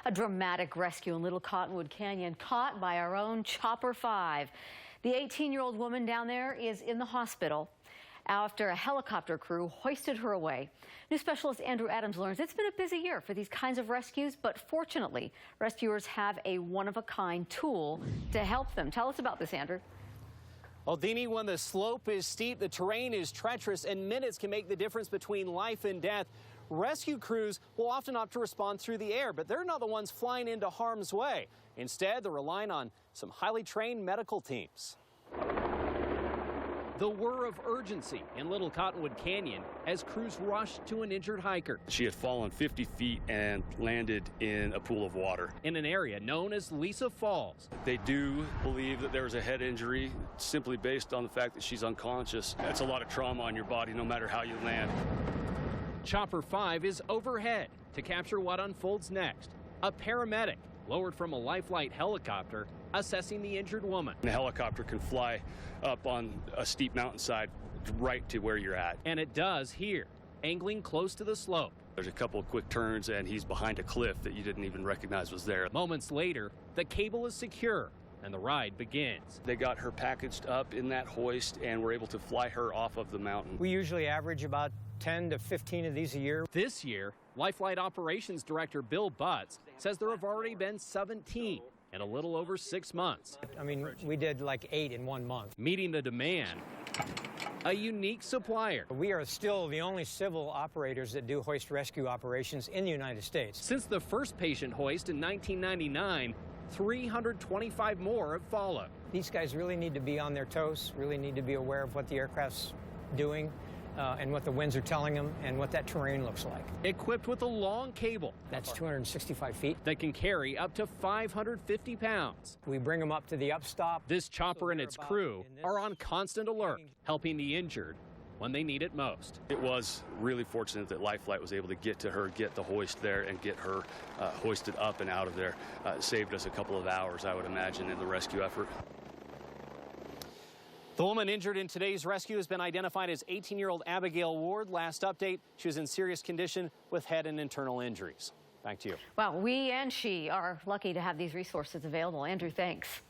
A dramatic rescue in Little Cottonwood Canyon, caught by our own Chopper 5. The 18-year-old woman down there is in the hospital after a helicopter crew hoisted her away. News specialist Andrew Adams learns it's been a busy year for these kinds of rescues, but fortunately, rescuers have a one-of-a-kind tool to help them. Tell us about this, Andrew. Well, Dini, when the slope is steep, the terrain is treacherous, and minutes can make the difference between life and death. Rescue crews will often opt to respond through the air, but they're not the ones flying into harm's way. Instead, they're relying on some highly trained medical teams. The whir of urgency in Little Cottonwood Canyon as crews rushed to an injured hiker. She had fallen 50 feet and landed in a pool of water. In an area known as Lisa Falls. They do believe that there was a head injury simply based on the fact that she's unconscious. That's a lot of trauma on your body no matter how you land. Chopper 5 is overhead to capture what unfolds next. A paramedic lowered from a life-flight helicopter assessing the injured woman. The helicopter can fly up on a steep mountainside right to where you're at. And it does here, angling close to the slope. There's a couple of quick turns and he's behind a cliff that you didn't even recognize was there. Moments later, the cable is secure and the ride begins. They got her packaged up in that hoist and were able to fly her off of the mountain. We usually average about 10 to 15 of these a year. This year, Life-Flight Operations Director Bill Butts says there have already been 17 in a little over 6 months. I mean, we did like 8 in 1 month. Meeting the demand, a unique supplier. We are still the only civil operators that do hoist rescue operations in the United States. Since the first patient hoist in 1999, 325 more have followed. These guys really need to be on their toes, really need to be aware of what the aircraft's doing and what the winds are telling them and what that terrain looks like. Equipped with a long cable. That's 265 feet. That can carry up to 550 pounds. We bring them up to the upstop. This chopper and its crew are on constant alert, helping the injured when they need it most. It was really fortunate that Life-Flight was able to get to her, get the hoist there, and get her hoisted up and out of there. It saved us a couple of hours, I would imagine, in the rescue effort. The woman injured in today's rescue has been identified as 18-year-old Abigail Ward. Last update, she was in serious condition with head and internal injuries. Back to you. Well, we and she are lucky to have these resources available. Andrew, thanks.